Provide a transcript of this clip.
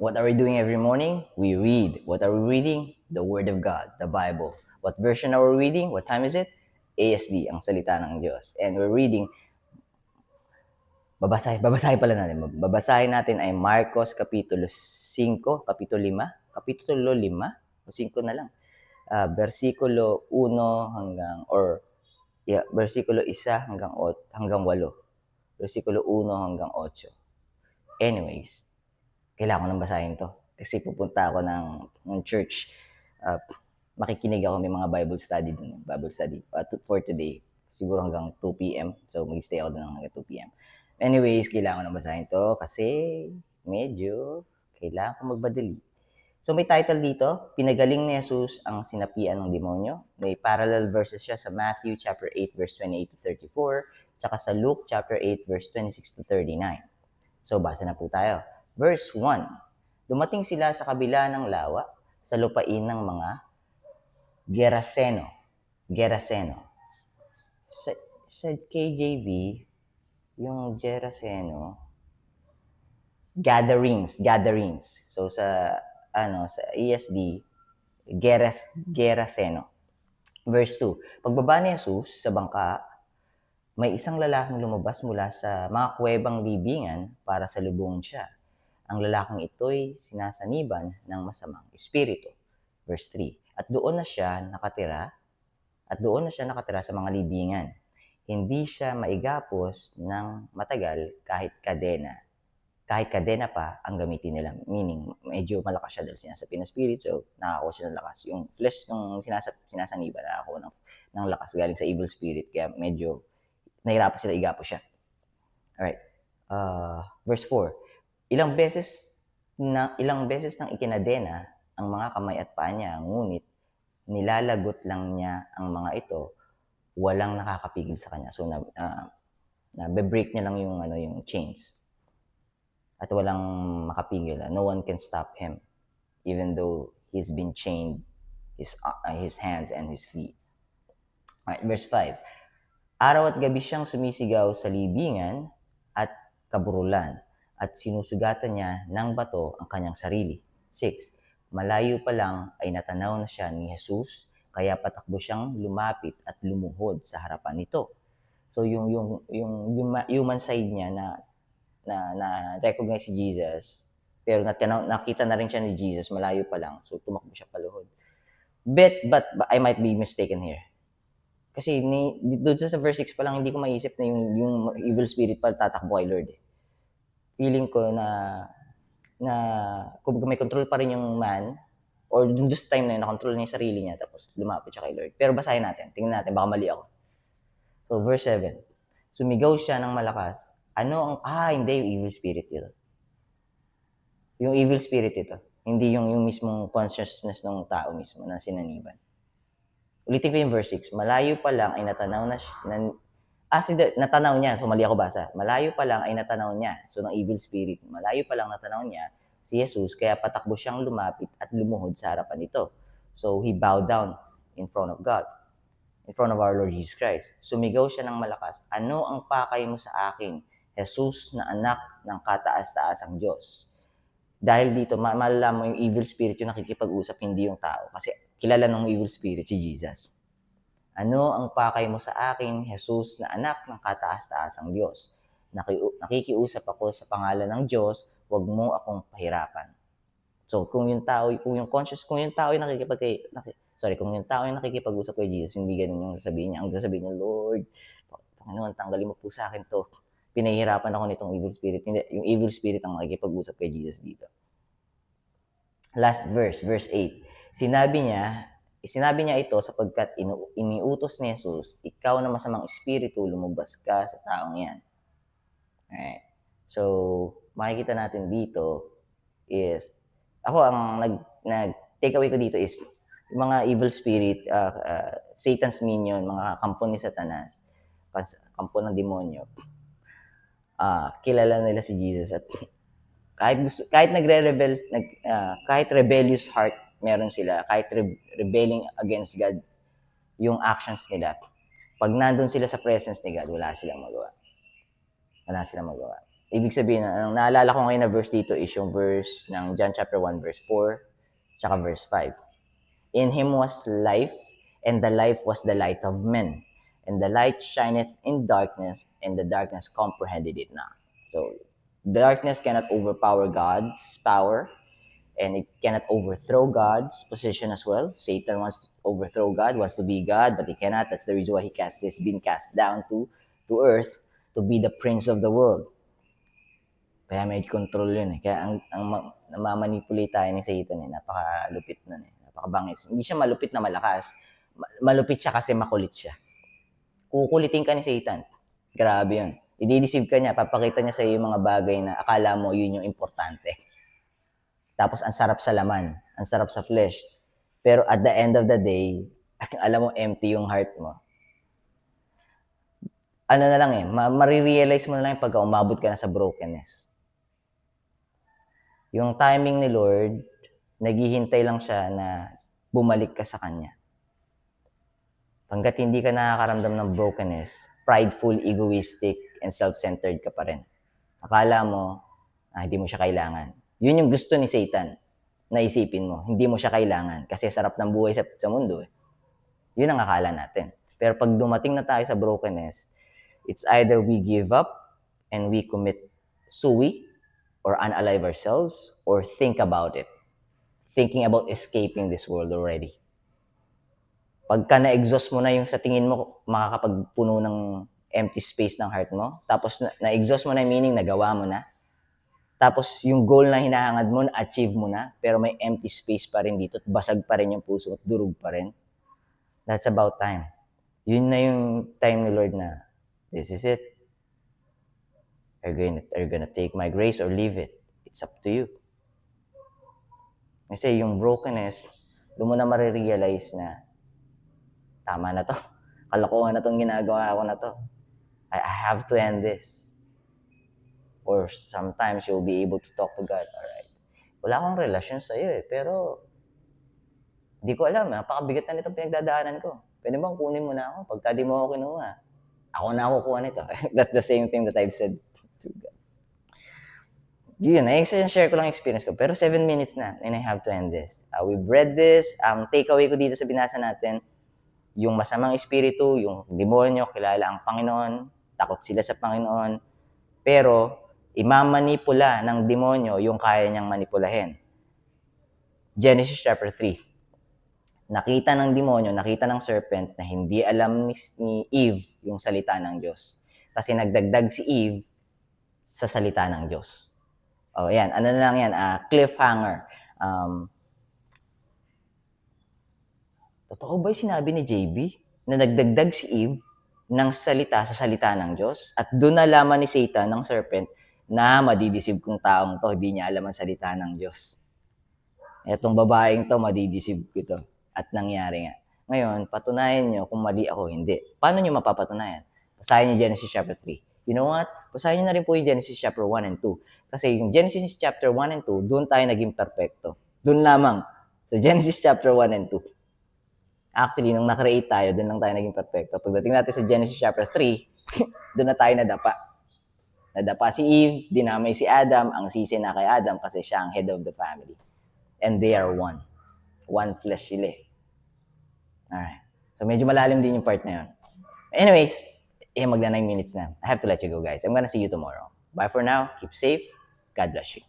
What are we doing every morning? We read. What are we reading? The Word of God, the Bible. What version are we reading? What time is it? ASD, ang salita ng Diyos. And we're reading, babasahin pala natin. Babasahin natin ay Marcos Kapitulo 5, Kapitulo 5, Kapitulo 5, o 5 na lang. Versikulo 1 versikulo 1 hanggang 8. Versikulo 1 hanggang 8. Anyways, kailangan ko nang basahin to. Kasi pupunta ako ng church. Makikinig ako, may mga Bible study dun. Bible study for today. Siguro hanggang 2 p.m. So, mag-stay ako dun hanggang 2 p.m. Anyways, kailangan ko nang basahin to kasi medyo kailangan ko magbadali. So, may title dito, Pinagaling ni Jesus ang sinapian ng demonyo. May parallel verses siya sa Matthew chapter 8 verse 28 to 34, tsaka sa Luke chapter 8 verse 26 to 39. So, basa na po tayo. Verse 1, dumating sila sa kabila ng lawa sa lupain ng mga Geraseno. Sa KJV, yung Geraseno, gatherings. So sa ESD, Geraseno. Verse 2, pagbaba ni Jesus sa bangka, may isang lalaking lumabas mula sa mga kuwebang libingan para salubungin siya. Ang lalaking ito'y sinasaniban ng masamang espiritu. Verse 3, at doon na siya nakatira sa mga libingan. Hindi siya maigapos ng matagal kahit kadena pa ang gamitin nila. Meaning, medyo malakas siya dahil sinasapi ng spirit, so nakakuha siya ng lakas. Yung flesh ng sinasaniba, nakakuha ng lakas galing sa evil spirit, kaya medyo nahirapan sila igapos siya. Alright. Verse 4, ilang beses nang ikinadena ang mga kamay at paa niya, ngunit nilalagot lang niya ang mga ito, walang nakakapigil sa kanya. So be-break niya lang yung chains. At walang makapigil. No one can stop him even though he's been chained, his hands and his feet. Alright, verse 5. Araw at gabi siyang sumisigaw sa libingan at kaburulan at sinusugatan niya ng bato ang kanyang sarili. 6. Malayo pa lang ay natanaw na siya ni Jesus, kaya patakbo siyang lumapit at lumuhod sa harapan nito. So yung human side niya na recognize si Jesus, pero nakita na rin siya ni Jesus malayo pa lang, so tumakbo siya paluhod. But I might be mistaken here. Kasi doon sa verse 6 pa lang, hindi ko maisip na yung evil spirit pa tatakbo kay Lord. Feeling ko na kung may control pa rin yung man, or doon sa time na yun, nakontrol niya yung sarili niya, tapos lumapit siya kay Lord. Pero basahin natin, tingnan natin, baka mali ako. So, verse 7, sumigaw siya ng malakas. Hindi, yung evil spirit ito. Yung evil spirit ito. Hindi yung mismong consciousness ng tao mismo na sinaniban. Ulitin ko yung verse 6. Malayo pa lang ay natanaw niya. So, mali ako basa. Malayo pa lang ay natanaw niya. So, ng evil spirit. Malayo pa lang natanaw niya si Jesus, kaya patakbo siyang lumapit at lumuhod sa harapan nito. So, he bowed down in front of God, in front of our Lord Jesus Christ. Sumigaw siya ng malakas, ano ang pakay mo sa akin, Jesus na anak ng kataas-taasang Diyos? Dahil dito, malalaman mo yung evil spirit yung nakikipag-usap, hindi yung tao. Kasi kilala ng evil spirit si Jesus. Ano ang pakay mo sa akin, Jesus na anak ng kataas-taasang Diyos? Nakikiusap ako sa pangalan ng Diyos, huwag mo akong pahirapan. So, kung yung tao yung nakikipag-usap kay Jesus, hindi ganun yung sasabihin niya. Ang sasabihin niya, Lord, Panginoon, tanggalin mo po sa akin to. Pinahihirapan ako nitong evil spirit. Hindi, yung evil spirit ang nakikipag-usap kay Jesus dito. Last verse 8. Sinabi niya ito sapagkat iniutos ni Jesus, ikaw na masamang espiritu, lumabas ka sa taong yan. Alright. So, makikita natin dito is, ako ang take away ko dito is, yung mga evil spirit, Satan's minion, mga kampo ni Satanas, kampo ng demonyo, kilala nila si Jesus at kahit kahit rebellious heart meron sila, kahit rebelling against God yung actions nila, pag nandun sila sa presence ni God, wala silang magawa. Ibig sabihin, ang naalala ko ngayon na verse dito is yung verse ng John chapter 1 verse 4 tsaka verse 5. In him was life, and the life was the light of men. And the light shineth in darkness, and the darkness comprehended it not. So, darkness cannot overpower God's power, and it cannot overthrow God's position as well. Satan wants to overthrow God, wants to be God, but he cannot. That's the reason why he's been cast down to earth to be the prince of the world. Kaya may control yun eh. Kaya ang namamanipulate tayo ni Satan eh. Napakalupit nun eh. Napakabangis. Hindi siya malupit na malakas. Malupit siya kasi makulit siya. Kukulitin ka ni Satan. Grabe yun. I-deceive ka niya. Papakita niya sa iyo yung mga bagay na akala mo yun yung importante. Tapos ang sarap sa laman. Ang sarap sa flesh. Pero at the end of the day, alam mo, empty yung heart mo. Ano na lang eh, marirealize mo na lang pagka umabot ka na sa brokenness. Yung timing ni Lord, naghihintay lang siya na bumalik ka sa Kanya. Hanggat hindi ka nakakaramdam ng brokenness, prideful, egoistic, and self-centered ka pa rin. Akala mo, hindi mo siya kailangan. Yun yung gusto ni Satan na isipin mo. Hindi mo siya kailangan kasi sarap ng buhay sa mundo. Eh. Yun ang akala natin. Pero pag dumating na tayo sa brokenness, it's either we give up and we commit suwi or unalive ourselves or think about it. Thinking about escaping this world already. Pagka na-exhaust mo na yung sa tingin mo makakapagpuno ng empty space ng heart mo, tapos na-exhaust mo na meaning nagawa mo na, tapos yung goal na hinahangad mo, na-achieve mo na, pero may empty space pa rin dito at basag pa rin yung puso at durug pa rin, that's about time. Yun na yung time ni Lord na, this is it. Are you gonna take my grace or leave it? It's up to you. Kasi yung brokenness, doon mo na marirealize na tama na to. Kalokohan na tong ginagawa ko na to. I have to end this. Or sometimes you'll be able to talk to God. Alright. Wala akong relasyon sa iyo eh, pero di ko alam, napakabigat na nitong pinagdadaanan ko. Pwede bang kunin mo na ako? Pagka di mo ako kinuha, ako na ako kuha nito. That's the same thing that I've said to God. Yun, share ko lang experience ko. Pero 7 minutes na, and I have to end this. We've read this. Ang takeaway ko dito sa binasa natin, yung masamang espiritu, yung demonyo, kilala ang Panginoon, takot sila sa Panginoon, pero imamanipula ng demonyo yung kaya niyang manipulahin. Genesis chapter 3. Nakita ng demonyo, nakita ng serpent na hindi alam ni Eve yung salita ng Diyos. Kasi nagdagdag si Eve sa salita ng Diyos. Oh, yan. Ano na lang yan? Cliffhanger. Totoo ba yung sinabi ni JB na nagdagdag si Eve ng salita sa salita ng Diyos? At doon nalaman ni Satan, ng serpent, na madidisib kong taong to, hindi niya alam ang salita ng Diyos. Etong babaeng to, madidisib ko to. At nangyari nga. Ngayon, patunayan nyo kung mali ako, hindi. Paano nyo mapapatunayan? Basahin nyo Genesis chapter 3. You know what? Basahin nyo na rin po yung Genesis chapter 1 and 2. Kasi yung Genesis chapter 1 and 2, doon tayo naging perfecto. Doon lamang. Sa Genesis chapter 1 and 2. Actually, nung na-create tayo, doon lang tayo naging perfecto. Pagdating natin sa Genesis chapter 3, doon na tayo nadapa. Nadapa si Eve, dinamay si Adam, ang sisi na kay Adam kasi siya ang head of the family. And they are one. One flesh sila eh. Alright. So medyo malalim din yung part na yun. Anyways, magna 9 minutes na. I have to let you go guys. I'm gonna see you tomorrow. Bye for now. Keep safe. God bless you.